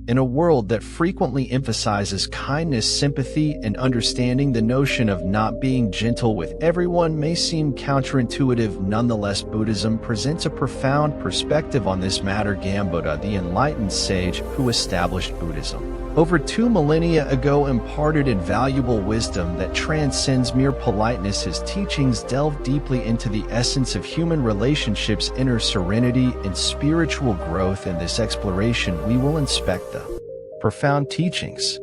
In a world that frequently emphasizes kindness, sympathy, and understanding, the notion of not being gentle with everyone may seem counterintuitive. Nonetheless, Buddhism presents a profound perspective on this matter. Buddha, the enlightened sage who established Buddhism over 2 millennia ago, imparted invaluable wisdom that transcends mere politeness. His teachings delve deeply into the essence of human relationships, inner serenity, and spiritual growth. In this exploration, we will inspect the profound teachings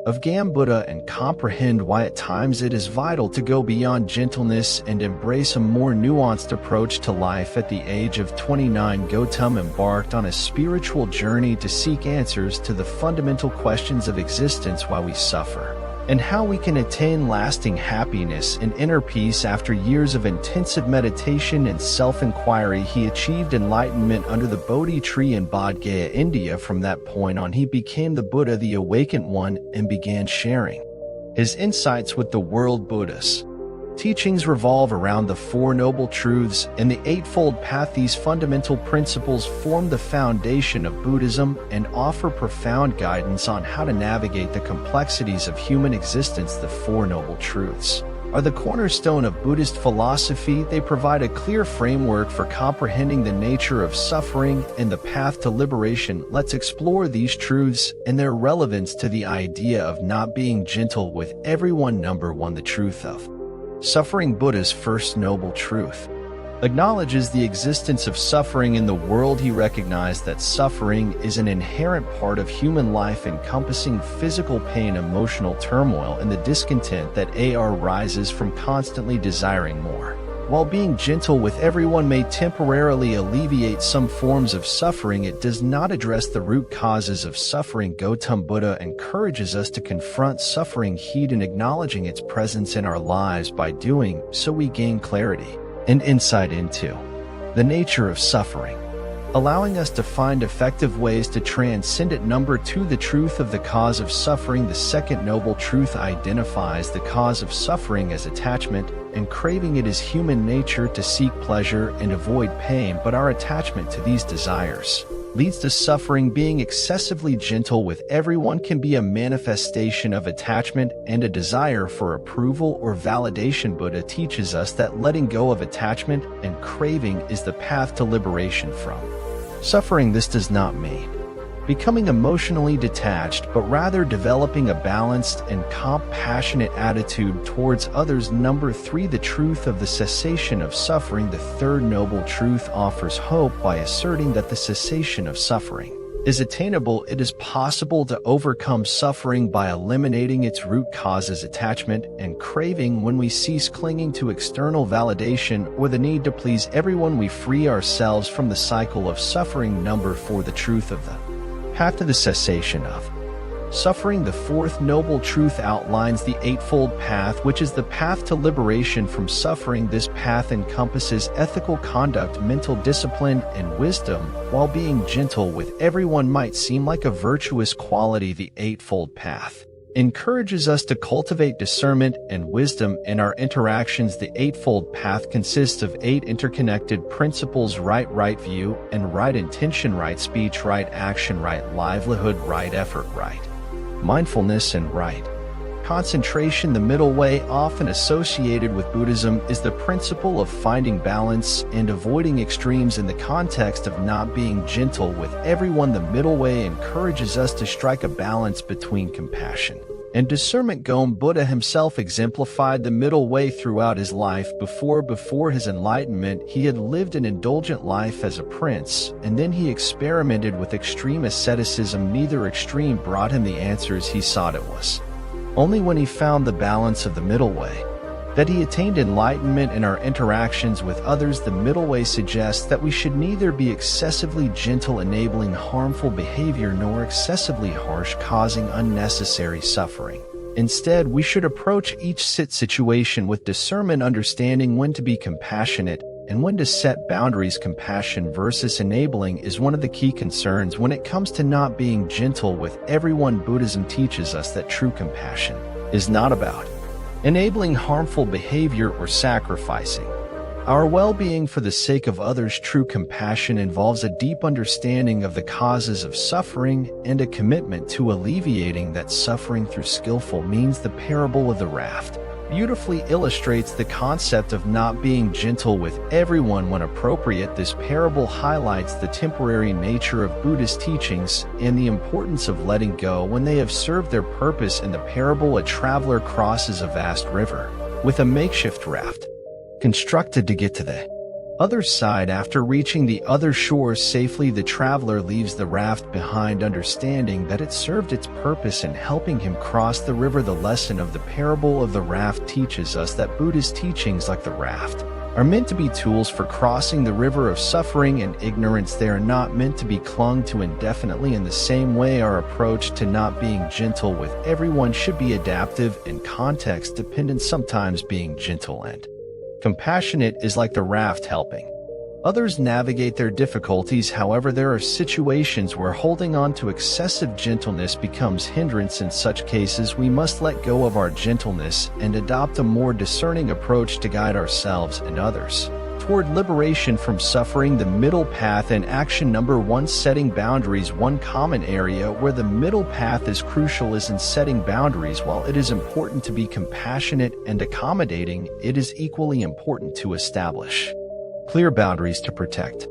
of Buddha and comprehend why at times it is vital to go beyond gentleness and embrace a more nuanced approach to life. At the age of 29, Gautama embarked on a spiritual journey to seek answers to the fundamental questions of existence, why we suffer, and how we can attain lasting happiness and inner peace. After years of intensive meditation and self-inquiry, he achieved enlightenment under the Bodhi tree in Bodh Gaya, India. From that point on, he became the Buddha, the awakened one, and began sharing his insights with the world. Buddha's teachings revolve around the Four Noble Truths and the Eightfold Path. These fundamental principles form the foundation of Buddhism and offer profound guidance on how to navigate the complexities of human existence. The Four Noble Truths are the cornerstone of Buddhist philosophy. They provide a clear framework for comprehending the nature of suffering and the path to liberation. Let's explore these truths and their relevance to the idea of not being gentle with everyone. Number 1. The truth of suffering. Buddha's first noble truth acknowledges the existence of suffering in the world. He recognized that suffering is an inherent part of human life, encompassing physical pain, emotional turmoil, and the discontent that arises from constantly desiring more. While being gentle with everyone may temporarily alleviate some forms of suffering, it does not address the root causes of suffering. Gautama Buddha encourages us to confront suffering head and acknowledging its presence in our lives. By doing so, we gain clarity and insight into the nature of suffering, allowing us to find effective ways to transcend it. Number 2. The truth of the cause of suffering. The second noble truth identifies the cause of suffering as attachment and craving. It is human nature to seek pleasure and avoid pain, but our attachment to these desires leads to suffering. Being excessively gentle with everyone can be a manifestation of attachment and a desire for approval or validation. Buddha teaches us that letting go of attachment and craving is the path to liberation from suffering. This does not mean becoming emotionally detached, but rather developing a balanced and compassionate attitude towards others. Number 3. The truth of the cessation of suffering. The third noble truth offers hope by asserting that the cessation of suffering is attainable. It is possible to overcome suffering by eliminating its root causes, attachment and craving. When we cease clinging to external validation or the need to please everyone, we free ourselves from the cycle of suffering. Number 4. The truth of the path to the cessation of suffering. The fourth noble truth outlines the Eightfold Path, which is the path to liberation from suffering. This path encompasses ethical conduct, mental discipline, and wisdom. While being gentle with everyone might seem like a virtuous quality, the Eightfold Path encourages us to cultivate discernment and wisdom in our interactions. The Eightfold Path consists of 8 interconnected principles: right view and right intention, right speech, right action, right livelihood, right effort, right mindfulness, and right concentration. The middle way, often associated with Buddhism, is the principle of finding balance and avoiding extremes. In the context of not being gentle with everyone, the middle way encourages us to strike a balance between compassion and discernment. Buddha himself exemplified the middle way throughout his life. Before his enlightenment, he had lived an indulgent life as a prince, and then he experimented with extreme asceticism. Neither extreme brought him the answers he sought. It was only when he found the balance of the middle way that he attained enlightenment. In our interactions with others, the middle way suggests that we should neither be excessively gentle, enabling harmful behavior, nor excessively harsh, causing unnecessary suffering. Instead, we should approach each situation with discernment, understanding when to be compassionate and when to set boundaries. Compassion versus enabling is one of the key concerns when it comes to not being gentle with everyone. Buddhism teaches us that true compassion is not about enabling harmful behavior or sacrificing Our well-being for the sake of others. True compassion involves a deep understanding of the causes of suffering and a commitment to alleviating that suffering through skillful means. The parable of the raft beautifully illustrates the concept of not being gentle with everyone when appropriate. This parable highlights the temporary nature of Buddhist teachings and the importance of letting go when they have served their purpose. In the parable, a traveler crosses a vast river with a makeshift raft constructed to get to the other side. After reaching the other shore safely, the traveler leaves the raft behind, understanding that it served its purpose in helping him cross the river. The lesson of the parable of the raft teaches us that Buddhist teachings like the raft are meant to be tools for crossing the river of suffering and ignorance. They are not meant to be clung to indefinitely. In the same way, our approach to not being gentle with everyone should be adaptive and context dependent. Sometimes being gentle and compassionate is like the raft, helping others navigate their difficulties. However, there are situations where holding on to excessive gentleness becomes hindrance. In such cases, we must let go of our gentleness and adopt a more discerning approach to guide ourselves and others toward liberation from suffering. The middle path and action. Number 1. Setting boundaries. One common area where the middle path is crucial is in setting boundaries. While it is important to be compassionate and accommodating, it is equally important to establish clear boundaries to protect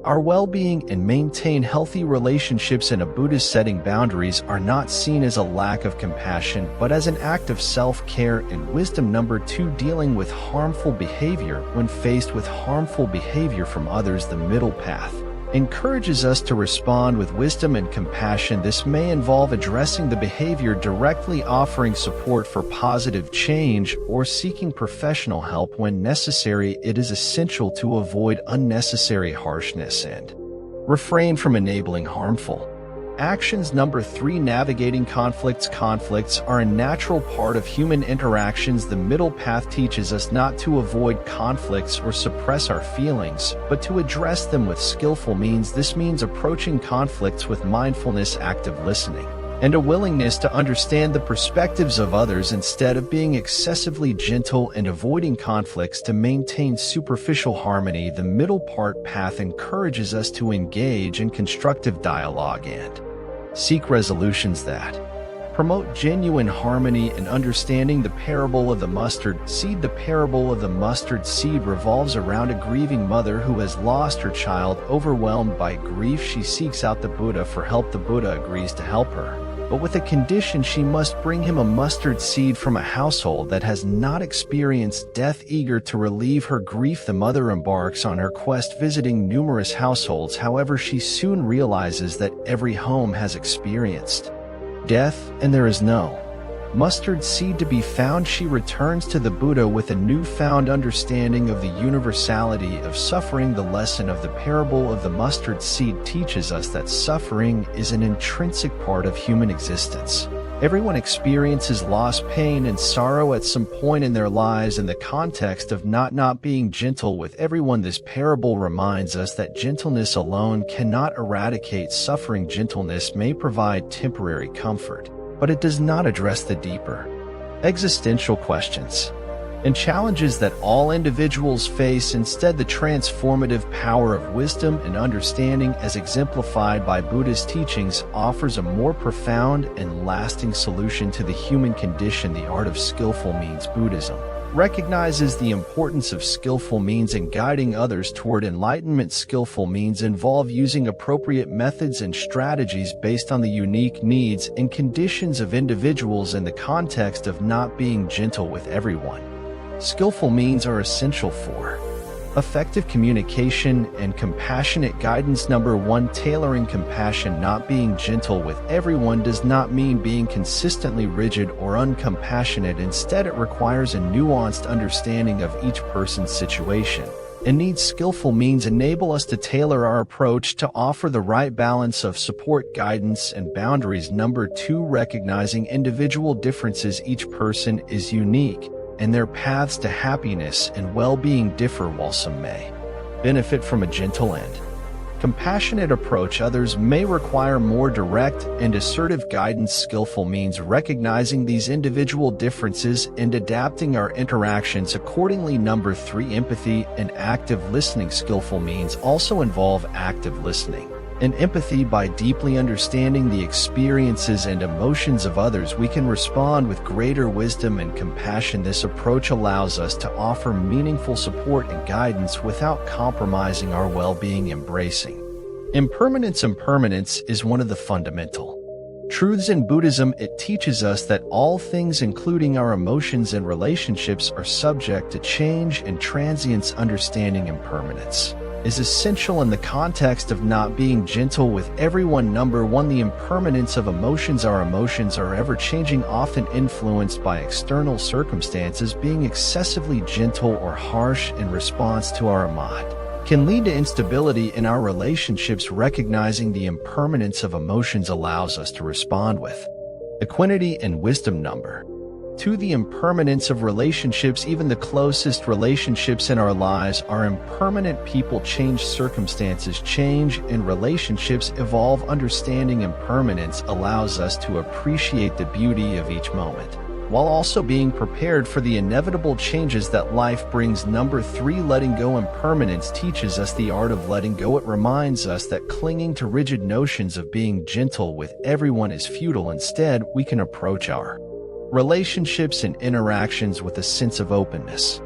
our well-being and maintain healthy relationships. In a Buddhist setting, boundaries are not seen as a lack of compassion, but as an act of self-care and wisdom. Number 2. Dealing with harmful behavior. When faced with harmful behavior from others, the middle path encourages us to respond with wisdom and compassion. This may involve addressing the behavior directly, offering support for positive change, or seeking professional help when necessary. It is essential to avoid unnecessary harshness and refrain from enabling harmful actions. Number 3. Navigating conflicts. Conflicts are a natural part of human interactions. The middle path teaches us not to avoid conflicts or suppress our feelings, but to address them with skillful means. This means approaching conflicts with mindfulness, active listening, and a willingness to understand the perspectives of others instead of being excessively gentle and avoiding conflicts to maintain superficial harmony. The middle path encourages us to engage in constructive dialogue and seek resolutions that promote genuine harmony and understanding. The parable of the mustard seed. The parable of the mustard seed revolves around a grieving mother who has lost her child. Overwhelmed by grief, she seeks out the Buddha for help. The Buddha agrees to help her, but with a condition: she must bring him a mustard seed from a household that has not experienced death. Eager to relieve her grief, the mother embarks on her quest, visiting numerous households. However, she soon realizes that every home has experienced death, and there is no mustard seed to be found. She returns to the Buddha with a newfound understanding of the universality of suffering. The lesson of the parable of the mustard seed teaches us that suffering is an intrinsic part of human existence. Everyone experiences loss, pain, and sorrow at some point in their lives. In the context of not being gentle with everyone, this parable reminds us that gentleness alone cannot eradicate suffering. Gentleness may provide temporary comfort, but it does not address the deeper existential questions and challenges that all individuals face. Instead, the transformative power of wisdom and understanding, as exemplified by Buddhist teachings, offers a more profound and lasting solution to the human condition. The art of skillful means. Buddhism recognizes the importance of skillful means in guiding others toward enlightenment. Skillful means involve using appropriate methods and strategies based on the unique needs and conditions of individuals. In the context of not being gentle with everyone, skillful means are essential for effective communication and compassionate guidance. Number 1. Tailoring compassion. Not being gentle with everyone does not mean being consistently rigid or uncompassionate. Instead, it requires a nuanced understanding of each person's situation and needs. Skillful means enable us to tailor our approach to offer the right balance of support, guidance, and boundaries. Number 2. Recognizing individual differences. Each person is unique, and their paths to happiness and well-being differ. While some may benefit from a gentle and Compassionate approach others may require more direct and assertive guidance. Skillful means recognizing these individual differences and adapting our interactions accordingly. Number 3, empathy and active listening. Skillful means also involve active listening and empathy. By deeply understanding the experiences and emotions of others, we can respond with greater wisdom and compassion. This approach allows us to offer meaningful support and guidance without compromising our well-being. Embracing impermanence. Impermanence is one of the fundamental truths in Buddhism. It teaches us that all things, including our emotions and relationships, are subject to change and transience. Understanding impermanence is essential in the context of not being gentle with everyone. Number 1, the impermanence of emotions. Our emotions are ever-changing, often influenced by external circumstances. Being excessively gentle or harsh in response to our mind can lead to instability in our relationships. Recognizing the impermanence of emotions allows us to respond with equanimity and wisdom. Number 2, the impermanence of relationships. Even the closest relationships in our lives are impermanent. People change, circumstances change, and relationships evolve. Understanding impermanence allows us to appreciate the beauty of each moment, while also being prepared for the inevitable changes that life brings. Number 3, letting go. Impermanence teaches us the art of letting go. It reminds us that clinging to rigid notions of being gentle with everyone is futile. Instead, we can approach our relationships and interactions with a sense of openness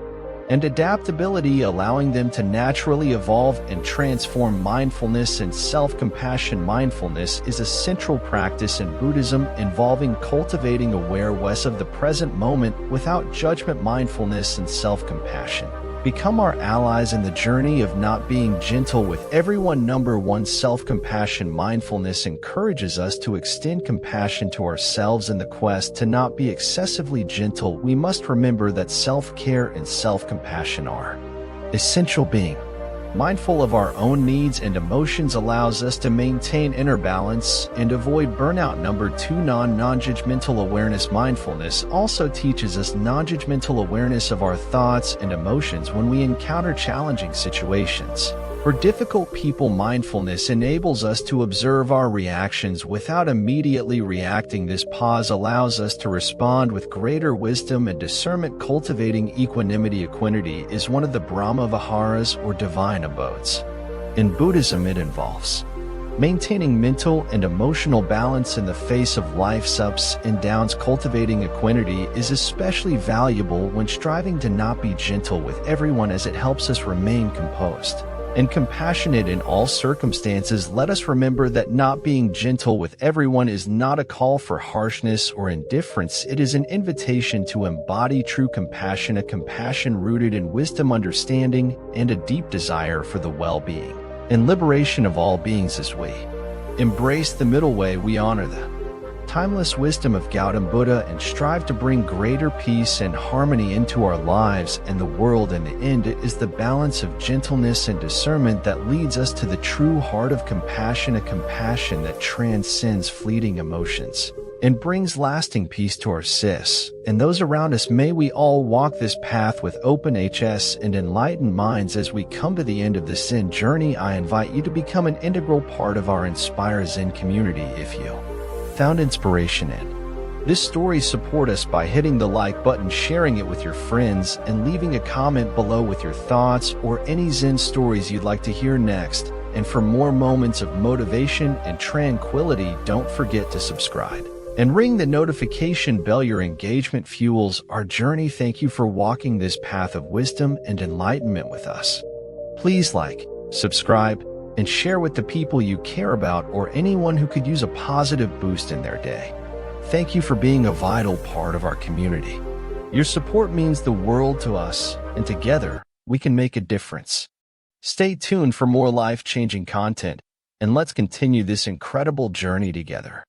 and adaptability, allowing them to naturally evolve and transform. Mindfulness and self-compassion. Mindfulness is a central practice in Buddhism, involving cultivating awareness of the present moment without judgment. Mindfulness and self-compassion become our allies in the journey of not being gentle with everyone. Number 1, self-compassion. Mindfulness encourages us to extend compassion to ourselves. In the quest to not be excessively gentle, we must remember that self-care and self-compassion are essential. Being mindful of our own needs and emotions allows us to maintain inner balance and avoid burnout. Number 2, non-judgmental awareness. Mindfulness also teaches us non-judgmental awareness of our thoughts and emotions when we encounter challenging situations or difficult people. Mindfulness enables us to observe our reactions without immediately reacting. This pause allows us to respond with greater wisdom and discernment. Cultivating equanimity. Equanimity is one of the Brahma Viharas, or divine abodes. In Buddhism, it involves maintaining mental and emotional balance in the face of life's ups and downs. Cultivating equanimity is especially valuable when striving to not be gentle with everyone, as it helps us remain composed and compassionate in all circumstances. Let us remember that not being gentle with everyone is not a call for harshness or indifference. It is an invitation to embody true compassion, a compassion rooted in wisdom, understanding, and a deep desire for the well-being and liberation of all beings. As we embrace the middle way, we honor the timeless wisdom of Gautama Buddha and strive to bring greater peace and harmony into our lives and the world. In the end, it is the balance of gentleness and discernment that leads us to the true heart of compassion, a compassion that transcends fleeting emotions and brings lasting peace to ourselves and those around us. May we all walk this path with open hearts and enlightened minds. As we come to the end of the Zen journey, I invite you to become an integral part of our Inspire Zen community. If you found inspiration in this story, support us by hitting the like button, sharing it with your friends, and leaving a comment below with your thoughts or any Zen stories you'd like to hear next. And for more moments of motivation and tranquility, don't forget to subscribe and ring the notification bell. Your engagement fuels our journey. Thank you for walking this path of wisdom and enlightenment with us. Please like, subscribe, and share with the people you care about or anyone who could use a positive boost in their day. Thank you for being a vital part of our community. Your support means the world to us, and together, we can make a difference. Stay tuned for more life-changing content, and let's continue this incredible journey together.